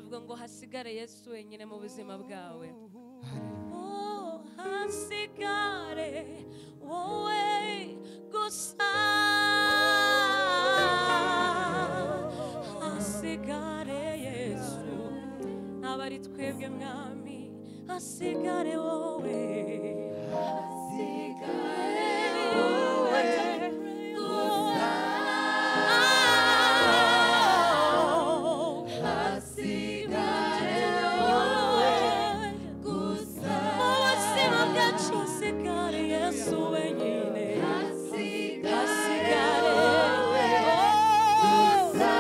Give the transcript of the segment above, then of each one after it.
turavuga ngo hasigare Yesu wenyine mu buzima bwawe. Oh, hasigare wowe gusa, hasigare Yesu, abari twebwe mwami, hasigare wowe, hasigare wowe gusa, hasigare wowe gusa, ubuzima bwacu hasigare Yesu wenyine, hasigare wowe gusa,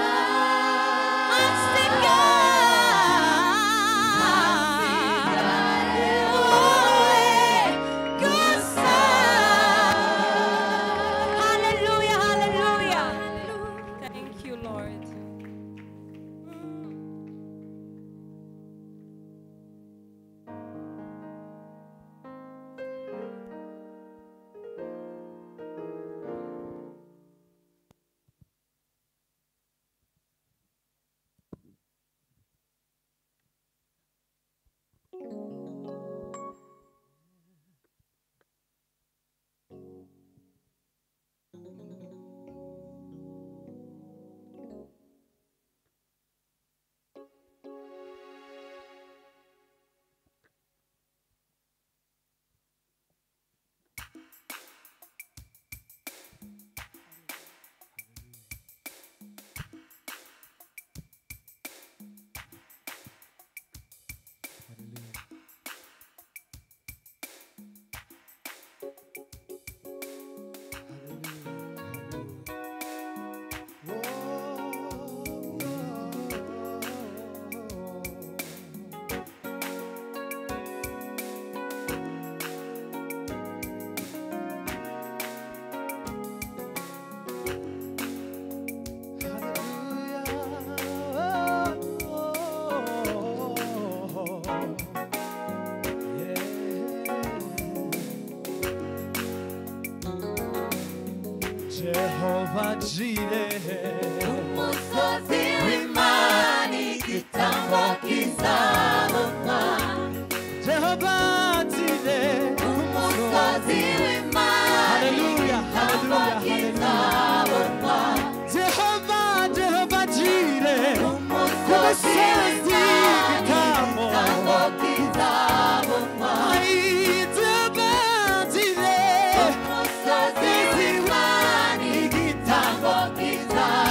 Jehovah Jireh, umusozi w'Imana igitambo kizabonwa. Jehovah Jireh, umusozi w'Imana igitambo kizabonwa. Jehovah Jireh, umusozi w'Imana igitambo kizabonwa.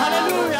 Hallelujah.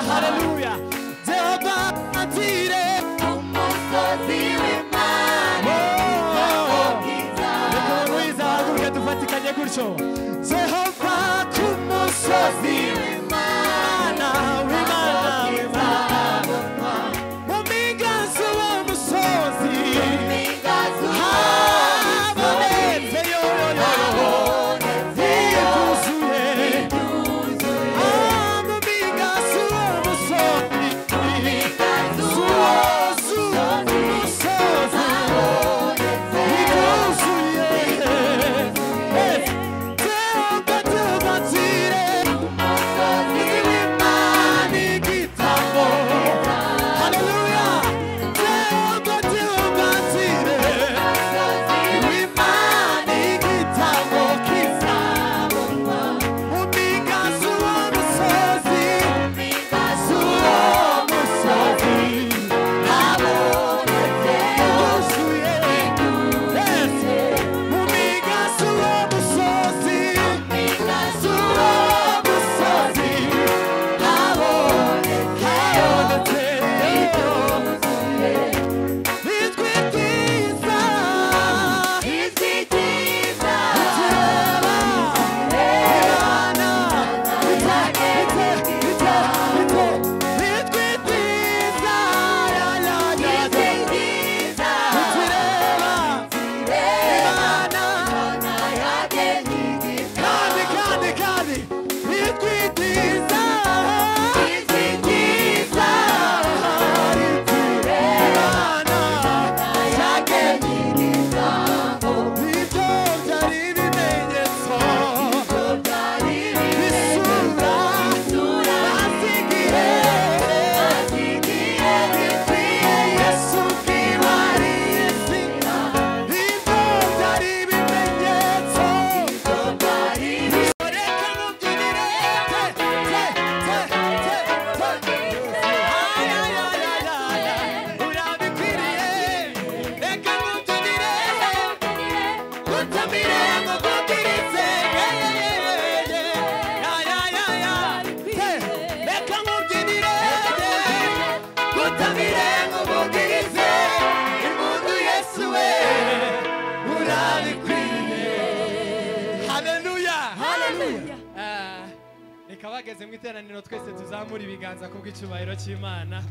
bageze mu iteraniro twese tuzamura ibiganza kubw'icyubahiro cy'Imana.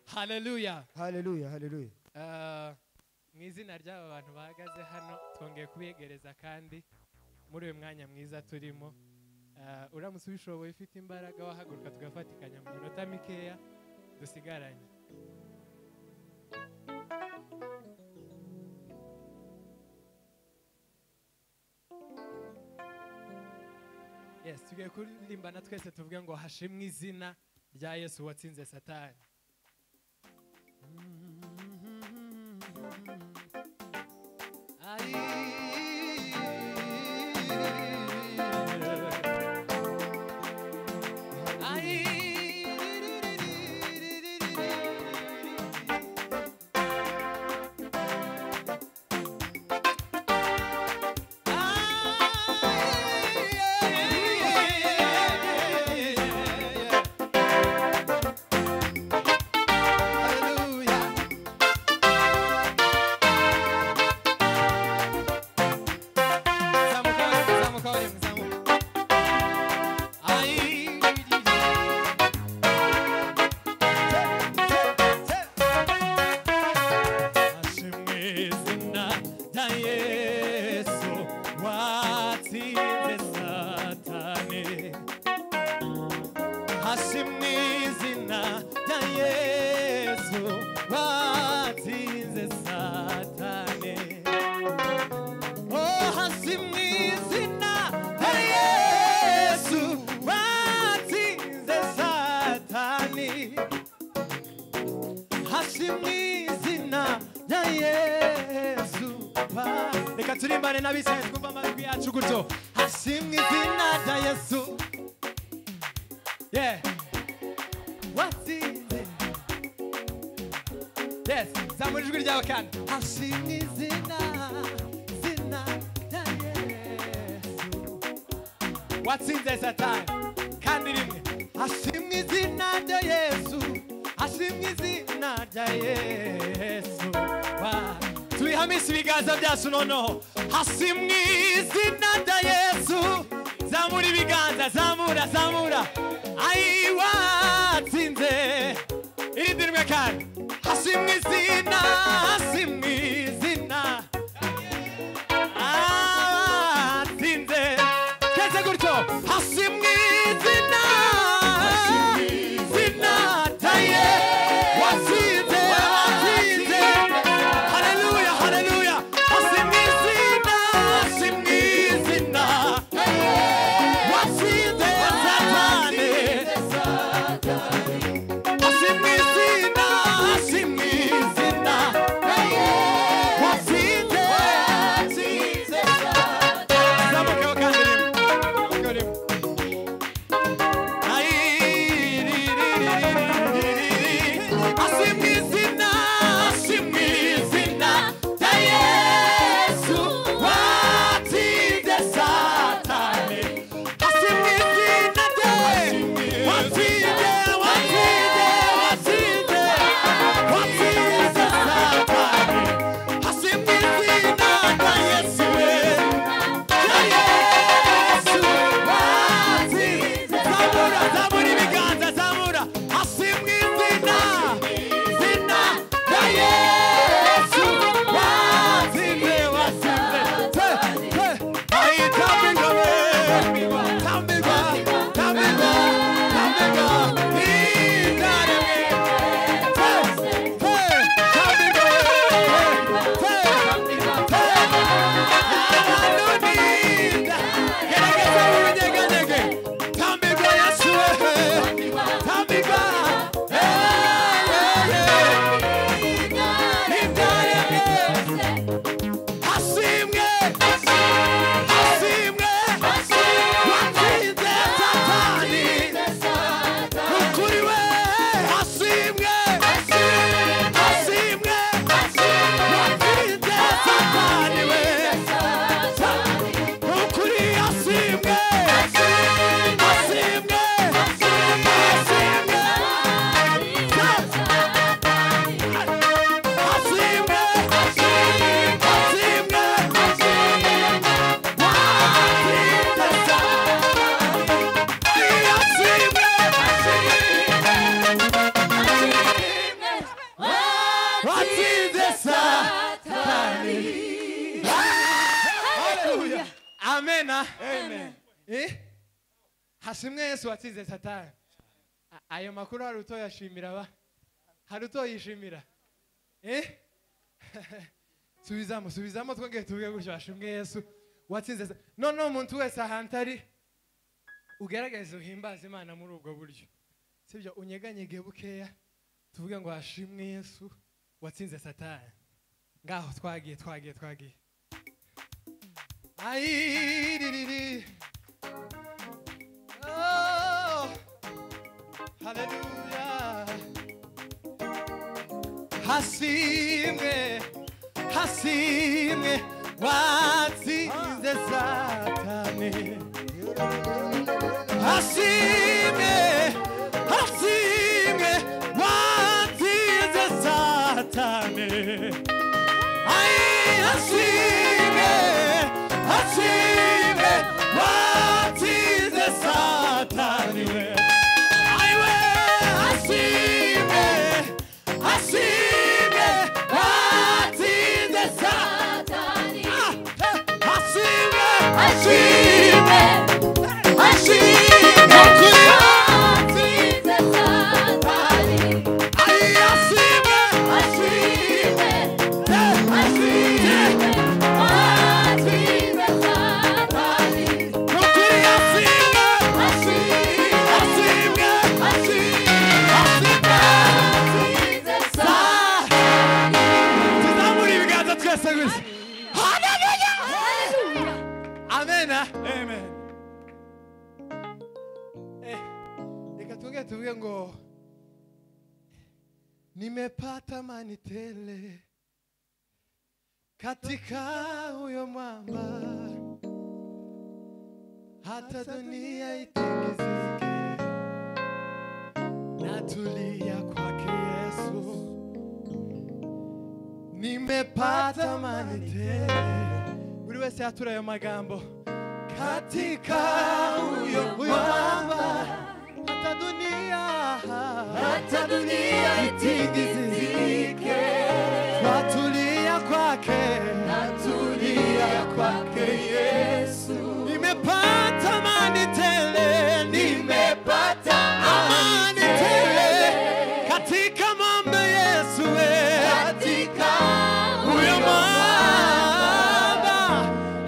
Haleluya. Haleluya, haleluya. Mu izina ry'aba bantu bahagaze hano twongeye kubegereza kandi muri uyu mwanya mwiza turimo. Uramutse ubishoboye ufite imbaraga wahaguruka tugafatikanya mu minota mikeya dusigaranye. Yes, tugiye kurimbana twese tuvuge ngo hashimwe izina rya Yesu watsinze Satani. Reka turimbane n'abishaye twumva amajwi yacu gutyo. Hashimwe izina rya Yesu. Yeah. Watsinze. Yes, zamura ijwi ryawe kandi. Hashimwe izina rya Yesu. Watsinze Satani. Kandi rimwe. Hashimwe izina rya Yesu. Hashimwe izina rya Yesu. Tuhamishe ibiganza byacu noneho. Hashimwe izina rya Yesu. Zamura ibiganza, zamura. Ai watsinze. Irindi rimwe kandi. Hashimwe izina, hashimwe izina. Watsinze. Keze gutyo. Hashimwe izina. Izina rya Yesu. Watsinze. Yeah. amena. Amen. Hashimwe Yesu watsinze Satani. Ayo makuru hari utoyashimira ba? Hari utoyishimira? Subizamo twongeye tuvuge gutyo hashimwe Yesu watsinze. None umuntu wese ahantu ari ugerageze uhimbaza Imana muri ubwo buryo. Sibyo unyeganyege bukeya tuvuge ngo hashimwe Yesu watsinze Satani. Ngaho twagiye. Ay, oh, hallelujah. Hashimwe watsinze Satani. Hashimwe watsinze Satani. Ay, hashimwe watsinze Satani. Ay, hashimwe watsinze Satani. Amen. Tuvuge ngo nimepata amani tele katika huyo mwamba, hata dunia itingizike, natulia kwake Yesu. Nimepata amani tele. Buri wese atura ayo magambo katika huyo mwamba, hata dunia itingizike, natulia kwake Yesu. Nimepata amani tele, katika mwamba Yesu, katika huyo mwamba,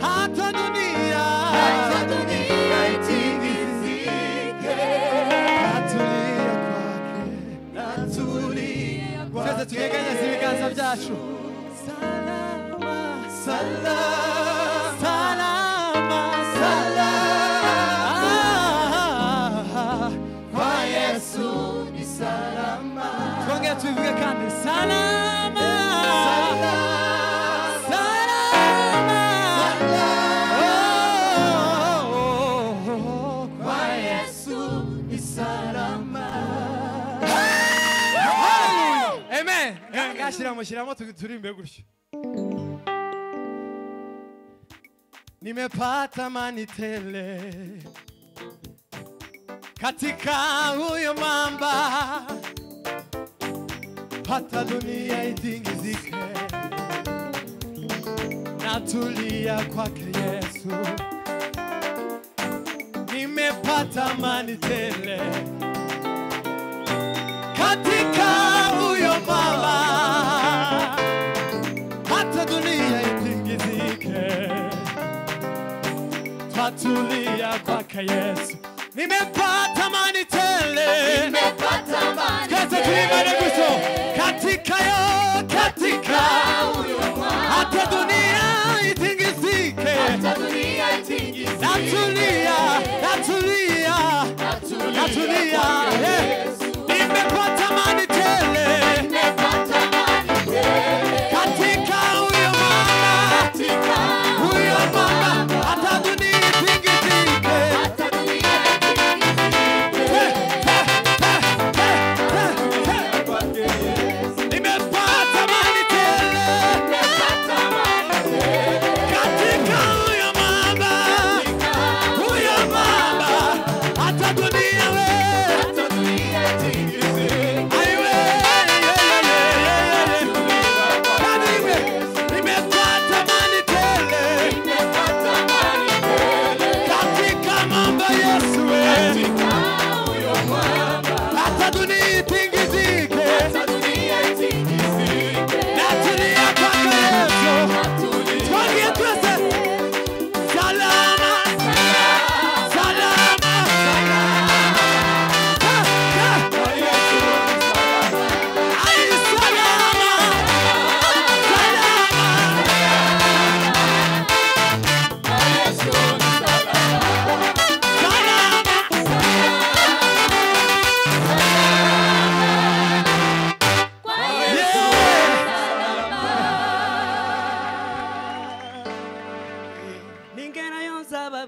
hata dunia itingizike, natulia kwake. Sasa tugeganya ibiganza byacu. Kwa Yesu ni salama. Twongera tubivuge kandi salama. Kwa Yesu ni salama. Amen. Gashiramo turimbe gutyo. Nimepata amani tele katika huyo mwamba, hata dunia itingizike, natulia kwake Yesu. Nimepata amani tele katika huyo mwamba, hata dunia itingizike, natulia kwake Yesu. Nimepata amani tele, katika huyo mwamba, hata dunia itingizike, natulia nimepata amani tele, katika huyo mwamba, hata dunia itingizike, nimepata amani tele, katika huyo mwamba, hata dunia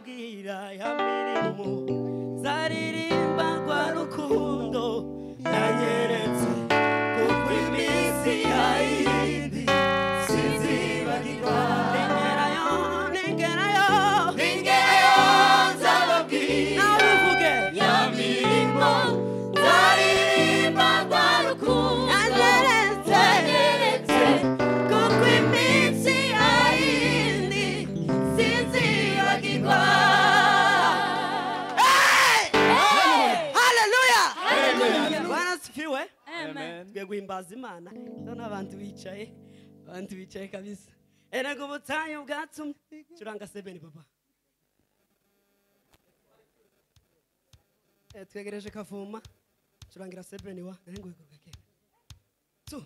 nzababwira ya mirimo zaririmba rwa rukundo yanyeretse kuko iminsi yayindi sinzibagirwa ningerayo nzababwira nawe uvuge ya mirimo zaririmba rwa rukundo yanyeretse kuko iminsi yayindi sinzibagirwa. Twe guhimbaza Imana none abantu bicaye kabisa erega ubutayu bwatumye curanga 7 papa twegereje kavuma curangira 7 wa nengo gake tu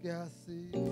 tuvuge hasi